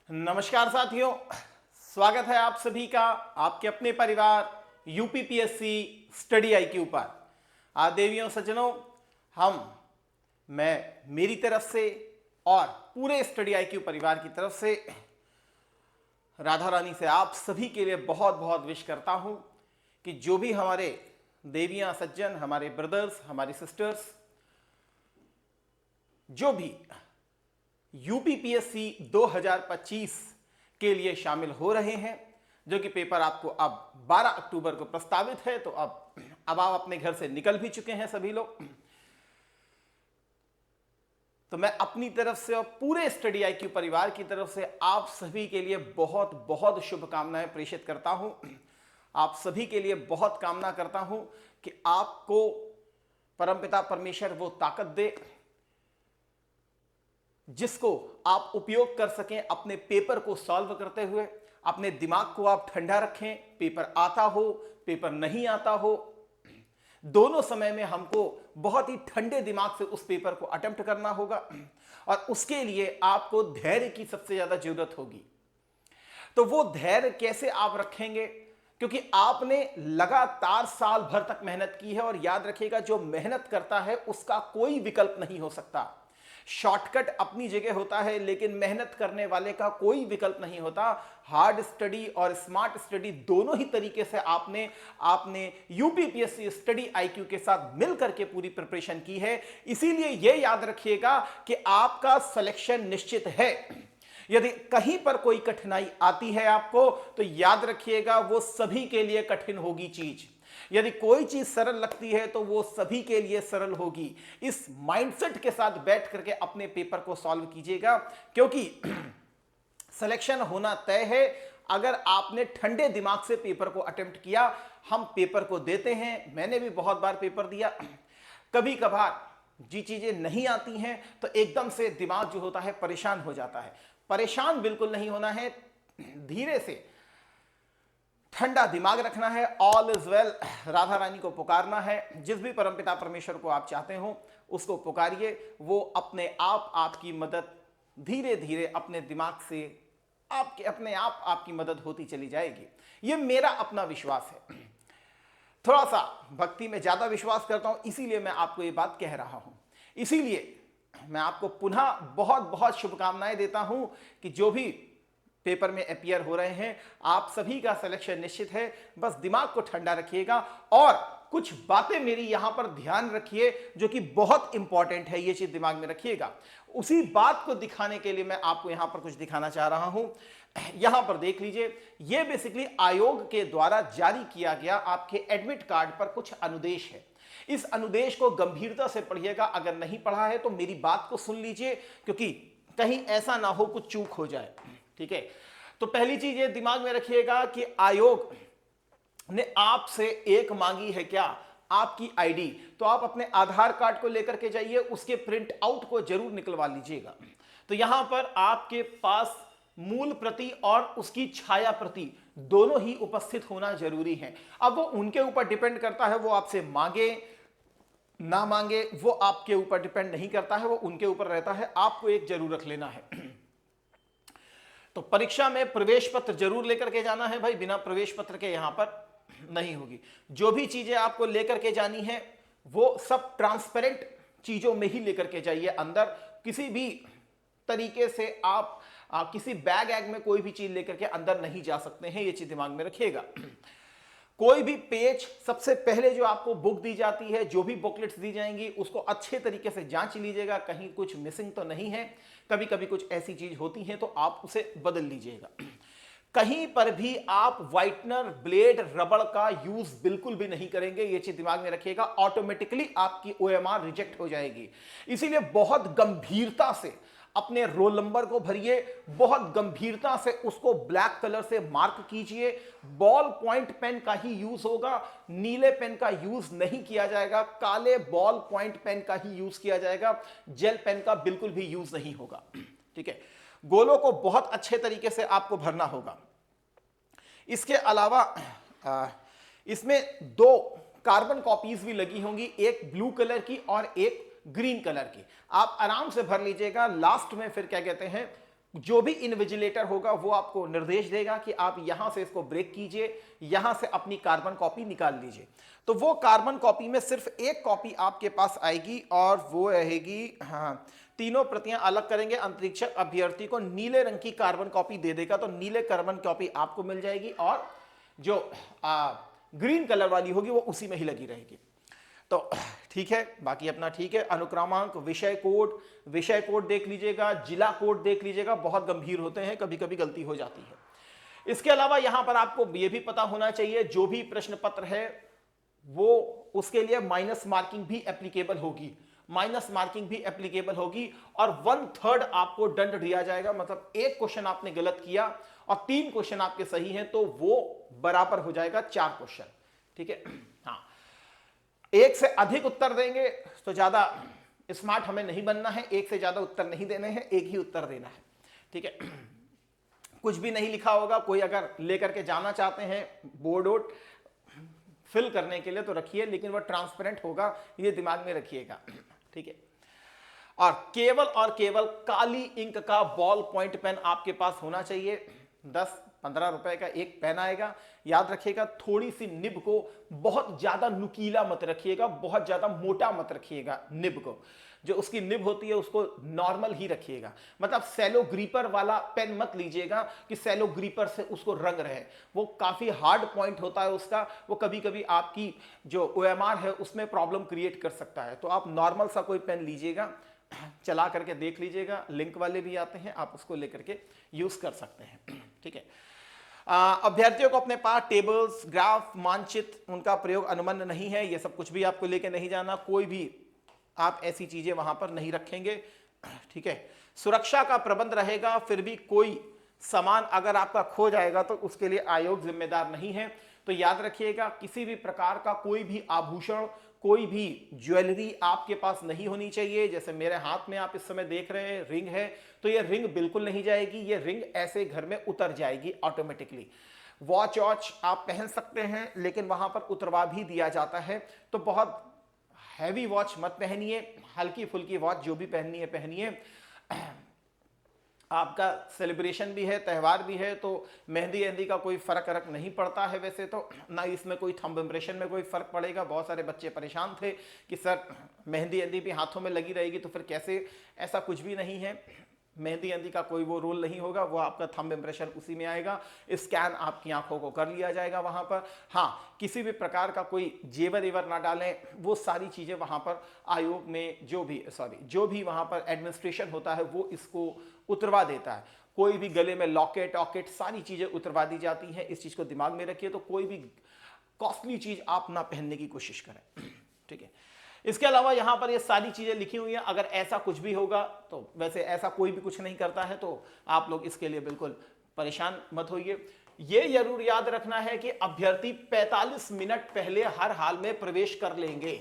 नमस्कार साथियों, स्वागत है आप सभी का आपके अपने परिवार यूपीपीएससी स्टडी आईक्यू पर। आज देवियों सज्जनों, मैं मेरी तरफ से और पूरे स्टडी आईक्यू परिवार की तरफ से राधा रानी से आप सभी के लिए बहुत बहुत विश करता हूं कि जो भी हमारे देवियां सज्जन, हमारे ब्रदर्स, हमारी सिस्टर्स, जो भी यूपीपीएससी 2025 के लिए शामिल हो रहे हैं, जो कि पेपर आपको अब 12 अक्टूबर को प्रस्तावित है, तो अब आप अपने घर से निकल भी चुके हैं सभी लोग। तो मैं अपनी तरफ से और पूरे स्टडी आईक्यू परिवार की तरफ से आप सभी के लिए बहुत बहुत शुभकामनाएं प्रेषित करता हूं। आप सभी के लिए बहुत कामना करता हूं कि आपको परमपिता परमेश्वर वो ताकत दे जिसको आप उपयोग कर सकें अपने पेपर को सॉल्व करते हुए। अपने दिमाग को आप ठंडा रखें, पेपर आता हो, पेपर नहीं आता हो, दोनों समय में हमको बहुत ही ठंडे दिमाग से उस पेपर को अटेम्प्ट करना होगा और उसके लिए आपको धैर्य की सबसे ज्यादा जरूरत होगी। तो वो धैर्य कैसे आप रखेंगे, क्योंकि आपने लगातार साल भर तक मेहनत की है और याद रखिएगा, जो मेहनत करता है उसका कोई विकल्प नहीं हो सकता। शॉर्टकट अपनी जगह होता है, लेकिन मेहनत करने वाले का कोई विकल्प नहीं होता। हार्ड स्टडी और स्मार्ट स्टडी दोनों ही तरीके से आपने यूपीपीएससी स्टडी आईक्यू के साथ मिलकर के पूरी प्रिपरेशन की है। इसीलिए यह याद रखिएगा कि आपका सिलेक्शन निश्चित है। यदि कहीं पर कोई कठिनाई आती है आपको, तो याद रखिएगा वो सभी के लिए कठिन होगी चीज। यदि कोई चीज सरल लगती है तो वो सभी के लिए सरल होगी। इस माइंडसेट के साथ बैठ करके अपने पेपर को सॉल्व कीजिएगा, क्योंकि सिलेक्शन होना तय है अगर आपने ठंडे दिमाग से पेपर को अटेम्प्ट किया। हम पेपर को देते हैं, मैंने भी बहुत बार पेपर दिया। कभी कभार जी चीजें नहीं आती हैं तो एकदम से दिमाग जो होता है परेशान हो जाता है। परेशान बिल्कुल नहीं होना है, धीरे से ठंडा दिमाग रखना है। All is well, Radha Rani को पुकारना है। जिस भी परमपिता परमेश्वर को आप चाहते हो उसको पुकारिए, वो अपने आप आपकी मदद धीरे धीरे अपने दिमाग से अपने आप आपकी मदद होती चली जाएगी। ये मेरा अपना विश्वास है। थोड़ा सा भक्ति में ज्यादा विश्वास करता हूं, इसीलिए मैं आपको ये बात कह रहा हूं। इसीलिए मैं आपको पुनः बहुत बहुत शुभकामनाएं देता हूं कि जो भी पेपर में अपीयर हो रहे हैं, आप सभी का सिलेक्शन निश्चित है। बस दिमाग को ठंडा रखिएगा और कुछ बातें मेरी यहां पर ध्यान रखिए जो कि बहुत इंपॉर्टेंट है, ये चीज दिमाग में रखिएगा। उसी बात को दिखाने के लिए मैं आपको यहां पर कुछ दिखाना चाह रहा हूं। यहां पर देख लीजिए, ये बेसिकली आयोग के द्वारा जारी किया गया आपके एडमिट कार्ड पर कुछ अनुदेश है। इस अनुदेश को गंभीरता से पढ़िएगा। अगर नहीं पढ़ा है तो मेरी बात को सुन लीजिए, क्योंकि कहीं ऐसा ना हो कुछ चूक हो जाए। ठीक है, तो पहली चीज ये दिमाग में रखिएगा कि आयोग ने आपसे एक मांगी है, क्या? आपकी आईडी। तो आप अपने आधार कार्ड को लेकर के जाइए, उसके प्रिंट आउट को जरूर निकलवा लीजिएगा। तो यहां पर आपके पास मूल प्रति और उसकी छाया प्रति दोनों ही उपस्थित होना जरूरी है। अब वो उनके ऊपर डिपेंड करता है, वो आपसे मांगे ना मांगे वो आपके ऊपर डिपेंड नहीं करता है, वो उनके ऊपर रहता है। आपको एक जरूर रख लेना है। तो परीक्षा में प्रवेश पत्र जरूर लेकर के जाना है भाई, बिना प्रवेश पत्र के यहां पर नहीं होगी। जो भी चीजें आपको लेकर के जानी है वो सब ट्रांसपेरेंट चीजों में ही लेकर के जाइए। अंदर किसी भी तरीके से आप किसी बैग एग में कोई भी चीज लेकर के अंदर नहीं जा सकते हैं, ये चीज दिमाग में रखिएगा। कोई भी पेज, सबसे पहले जो आपको बुक दी जाती है, जो भी बुकलेट्स दी जाएंगी, उसको अच्छे तरीके से जांच लीजिएगा, कहीं कुछ मिसिंग तो नहीं है। कभी कभी कुछ ऐसी चीज होती है तो आप उसे बदल लीजिएगा। कहीं पर भी आप व्हाइटनर, ब्लेड, रबड़ का यूज बिल्कुल भी नहीं करेंगे, ये चीज दिमाग में रखिएगा। ऑटोमेटिकली आपकी ओएमआर रिजेक्ट हो जाएगी। इसीलिए बहुत गंभीरता से अपने रोल नंबर को भरिए, बहुत गंभीरता से उसको ब्लैक कलर से मार्क कीजिए। बॉल पॉइंट पेन का ही यूज होगा, नीले पेन का यूज नहीं किया जाएगा, काले बॉल पॉइंट पेन का ही यूज किया जाएगा, जेल पेन का बिल्कुल भी यूज नहीं होगा। ठीक है, गोलों को बहुत अच्छे तरीके से आपको भरना होगा। इसके अलावा इसमें 2 कार्बन कॉपीज भी लगी होंगी, एक ब्लू कलर की और एक ग्रीन कलर की। आप आराम से भर लीजिएगा। लास्ट में फिर क्या कहते हैं, जो भी इन्विजिलेटर होगा वो आपको निर्देश देगा कि आप यहां से इसको ब्रेक कीजिए, यहां से अपनी कार्बन कॉपी निकाल लीजिए। तो वो कार्बन कॉपी में सिर्फ एक कॉपी आपके पास आएगी और वो रहेगी, हाँ, तीनों प्रतियां अलग करेंगे, अंतरिक्षक अभ्यर्थी को नीले रंग की कार्बन कॉपी दे देगा, तो नीले कार्बन कॉपी आपको मिल जाएगी और जो ग्रीन कलर वाली होगी वो उसी में ही लगी रहेगी। तो ठीक है, बाकी अपना ठीक है। अनुक्रमांक, विषय कोड देख लीजिएगा, जिला कोड देख लीजिएगा, बहुत गंभीर होते हैं, कभी कभी गलती हो जाती है। इसके अलावा यहां पर आपको यह भी पता होना चाहिए जो भी प्रश्न पत्र है वो उसके लिए माइनस मार्किंग भी एप्लीकेबल होगी, और 1/3 आपको दंड दिया जाएगा। मतलब एक क्वेश्चन आपने गलत किया और 3 क्वेश्चन आपके सही हैं तो वो बराबर हो जाएगा 4 क्वेश्चन। ठीक है, हाँ, एक से अधिक उत्तर देंगे तो ज्यादा स्मार्ट हमें नहीं बनना है, एक से ज्यादा उत्तर नहीं देने हैं, एक ही उत्तर देना है। ठीक है, कुछ भी नहीं लिखा होगा, कोई अगर लेकर के जाना चाहते हैं बोर्ड वोट फिल करने के लिए तो रखिए, लेकिन वह ट्रांसपेरेंट होगा, ये दिमाग में रखिएगा। ठीक है, और केवल काली इंक का बॉल पॉइंट पेन आपके पास होना चाहिए। 10-15 रुपए का एक पेन आएगा, याद रखिएगा। थोड़ी सी निब को बहुत ज्यादा नुकीला मत रखिएगा, बहुत ज्यादा मोटा मत रखिएगा। निब को, जो उसकी निब होती है उसको नॉर्मल ही रखिएगा। मतलब सेलो ग्रीपर वाला पेन मत लीजिएगा कि सेलो ग्रीपर से उसको रंग रहे, वो काफी हार्ड पॉइंट होता है उसका, वो कभी कभी आपकी जो OMR है उसमें प्रॉब्लम क्रिएट कर सकता है। तो आप नॉर्मल सा कोई पेन लीजिएगा, चला करके देख लीजिएगा, लिंक वाले भी आते हैं, आप उसको लेकर के यूज कर सकते हैं। ठीक है, अभ्यर्थियों को अपने पास टेबल्स, ग्राफ, मानचित्र, उनका प्रयोग अनुमन्य नहीं है। ये सब कुछ भी आपको लेके नहीं जाना, कोई भी आप ऐसी चीजें वहां पर नहीं रखेंगे। ठीक है, सुरक्षा का प्रबंध रहेगा, फिर भी कोई सामान अगर आपका खो जाएगा तो उसके लिए आयोग जिम्मेदार नहीं है। तो याद रखिएगा, किसी भी प्रकार का कोई भी आभूषण, कोई भी ज्वेलरी आपके पास नहीं होनी चाहिए। जैसे मेरे हाथ में आप इस समय देख रहे हैं रिंग है, तो ये रिंग बिल्कुल नहीं जाएगी, ये रिंग ऐसे घर में उतर जाएगी ऑटोमेटिकली। वॉच आप पहन सकते हैं, लेकिन वहां पर उतरवा भी दिया जाता है। तो बहुत हैवी वॉच मत पहनिए, हल्की फुल्की वॉच जो भी पहननी है पहनिए। आपका सेलिब्रेशन भी है, त्यौहार भी है, तो मेहंदी का कोई फर्क नहीं पड़ता है वैसे तो, ना इसमें कोई थंब इम्प्रेशन में कोई फर्क पड़ेगा। बहुत सारे बच्चे परेशान थे कि सर मेहंदी भी हाथों में लगी रहेगी तो फिर कैसे, ऐसा कुछ भी नहीं है। मेहंदी का कोई वो रोल नहीं होगा, वो आपका थंब इम्प्रेशन उसी में आएगा, स्कैन आपकी आंखों को कर लिया जाएगा वहां पर। हाँ, किसी भी प्रकार का कोई जेवर ना डालें, वो सारी चीजें वहां पर आयोग में जो भी वहां पर एडमिनिस्ट्रेशन होता है वो इसको उतरवा देता है। कोई भी गले में लॉकेट सारी चीजें उतरवा दी जाती हैं, इस चीज को दिमाग में रखिए। तो कोई भी कॉस्टली चीज आप ना पहनने की कोशिश करें। ठीक है, इसके अलावा यहां पर ये सारी चीजें लिखी हुई हैं। अगर ऐसा कुछ भी होगा, तो वैसे ऐसा कोई भी कुछ नहीं करता है, तो आप लोग इसके लिए बिल्कुल परेशान मत होइए। ये जरूर याद रखना है कि अभ्यर्थी 45 मिनट पहले हर हाल में प्रवेश कर लेंगे।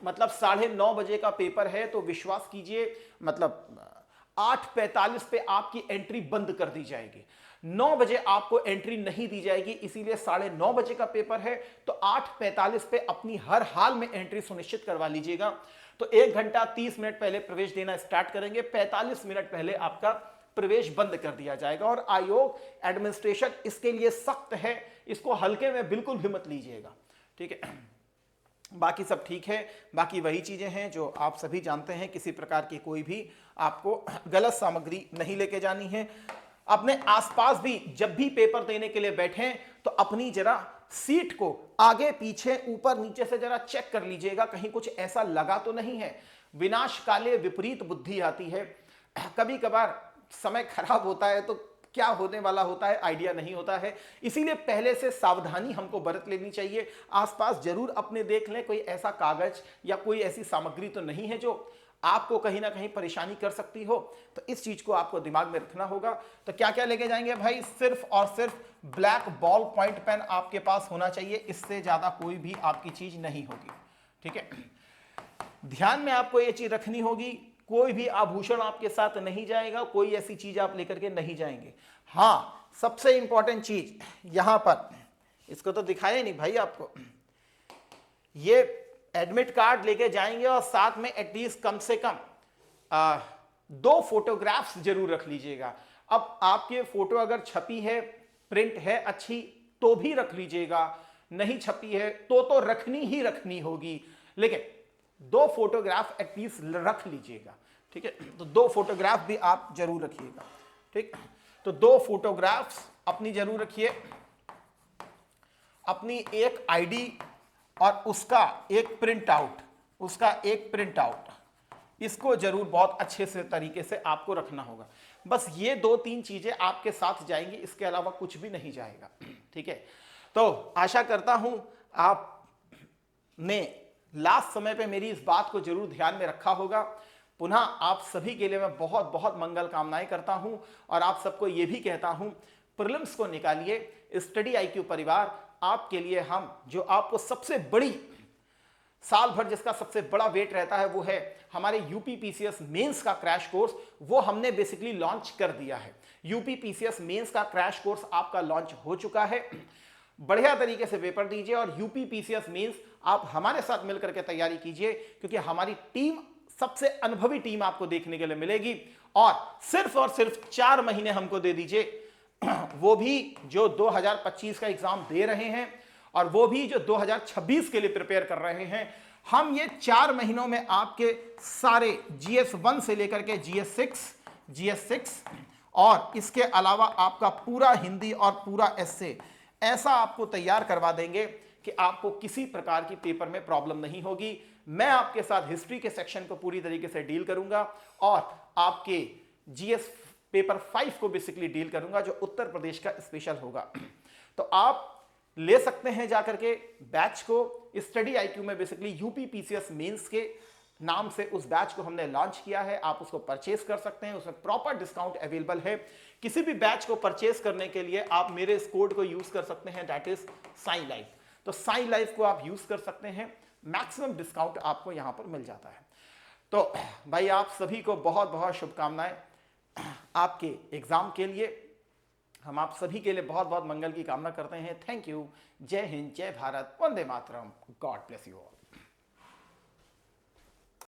मतलब 9:30 बजे का पेपर है, तो विश्वास कीजिए, मतलब 8:45 पे आपकी एंट्री बंद कर दी जाएगी। 9 बजे आपको एंट्री नहीं दी जाएगी, इसीलिए 9:30 बजे का पेपर है, तो 8:45 पे अपनी हर हाल में एंट्री सुनिश्चित करवा लीजिएगा। तो 1 घंटा 30 मिनट पहले प्रवेश देना स्टार्ट करेंगे, 45 मिनट पहले आपका प्रवेश बंद कर दिया जाएगा। और आयोग, एडमिनिस्ट्रेशन इसके लिए सख्त है, इसको हल्के में बिल्कुल भी मत लीजिएगा। ठीक है, बाकी सब ठीक है। बाकी वही चीजें हैं जो आप सभी जानते हैं, किसी प्रकार की कोई भी आपको गलत सामग्री नहीं लेके जानी है। अपने आसपास भी जब भी पेपर देने के लिए बैठें तो अपनी जरा सीट को आगे पीछे ऊपर नीचे से जरा चेक कर लीजिएगा, कहीं कुछ ऐसा लगा तो नहीं है। विनाश काले विपरीत बुद्धि आती है, कभी कभार समय खराब होता है तो क्या होने वाला होता है आइडिया नहीं होता है, इसीलिए पहले से सावधानी हमको बरत लेनी चाहिए। आसपास जरूर अपने देख लें, कोई ऐसा कागज या कोई ऐसी सामग्री तो नहीं है जो आपको कहीं ना कहीं परेशानी कर सकती हो। तो इस चीज को आपको दिमाग में रखना होगा। तो क्या क्या लेके जाएंगे भाई? सिर्फ और सिर्फ ब्लैक बॉल पॉइंट पेन आपके पास होना चाहिए, इससे ज्यादा कोई भी आपकी चीज नहीं होगी। ठीक है, ध्यान में आपको ये चीज रखनी होगी, कोई भी आभूषण आपके साथ नहीं जाएगा, कोई ऐसी चीज आप लेकर के नहीं जाएंगे। हाँ, सबसे इंपॉर्टेंट चीज यहां पर, इसको तो दिखाया नहीं भाई आपको, ये एडमिट कार्ड लेके जाएंगे और साथ में एटलीस्ट कम से कम 2 फोटोग्राफ्स जरूर रख लीजिएगा। अब आपके फोटो अगर छपी है, प्रिंट है अच्छी, तो भी रख लीजिएगा, नहीं छपी है तो रखनी ही रखनी होगी, लेकिन 2 फोटोग्राफ एटलीस्ट रख लीजिएगा। ठीक है, तो 2 फोटोग्राफ भी आप जरूर रखिएगा। ठीक, तो 2 फोटोग्राफ्स अपनी जरूर रखिए, अपनी एक आईडी और उसका एक प्रिंट आउट, इसको जरूर बहुत अच्छे से तरीके से आपको रखना होगा। बस ये 2-3 चीजें आपके साथ जाएंगी, इसके अलावा कुछ भी नहीं जाएगा। ठीक है, तो आशा करता हूं आपने लास्ट समय पे मेरी इस बात को जरूर ध्यान में रखा होगा। पुनः आप सभी के लिए मैं बहुत बहुत मंगल कामनाएं करता हूं और आप सबको यह भी कहता हूं, प्रीलिम्स को निकालिए। स्टडी IQ परिवार आपके लिए हम जो आपको सबसे बड़ी साल भर जिसका सबसे बड़ा वेट रहता है वो है हमारे यूपी पीसीएस मेंस का क्रैश कोर्स, वो हमने बेसिकली लॉन्च कर दिया है। यूपी पीसीएस मेंस का क्रैश कोर्स आपका लॉन्च हो चुका है। बढ़िया तरीके से पेपर दीजिए और यूपी पीसीएस मेंस आप हमारे साथ मिलकर के तैयारी कीजिए, क्योंकि हमारी टीम सबसे अनुभवी टीम आपको देखने के लिए मिलेगी। और सिर्फ 4 महीने हमको दे दीजिए, वो भी जो 2025 का एग्जाम दे रहे हैं और वो भी जो 2026 के लिए प्रिपेयर कर रहे हैं। हम ये 4 महीनों में आपके सारे GS1 से लेकर के GS6 और इसके अलावा आपका पूरा हिंदी और पूरा एस्से ऐसा आपको तैयार करवा देंगे कि आपको किसी प्रकार की पेपर में प्रॉब्लम नहीं होगी। मैं आपके साथ हिस्ट्री के सेक्शन को पूरी तरीके से डील करूंगा और आपके GS पेपर 5 को बेसिकली डील करूंगा, जो उत्तर प्रदेश का स्पेशल होगा। तो आप ले सकते हैं जाकर के बैच को। स्टडी IQ में बेसिकली यूपी पीसीएस मेंस के नाम से उस बैच को हमने लॉन्च किया है, आप उसको परचेस कर सकते हैं, उसमें प्रॉपर डिस्काउंट अवेलेबल है। किसी भी बैच को परचेस करने के लिए आप मेरे इस कोड को यूज कर सकते हैं, दैट इज साई लाइफ। तो साई लाइफ को आप यूज कर सकते हैं, मैक्सिमम डिस्काउंट आपको यहां पर मिल जाता है। तो भाई आप सभी को बहुत बहुत शुभकामनाएं आपके एग्जाम के लिए। हम आप सभी के लिए बहुत बहुत मंगल की कामना करते हैं। Thank you. जय हिंद, जय भारत, वंदे मातरम। God bless you all.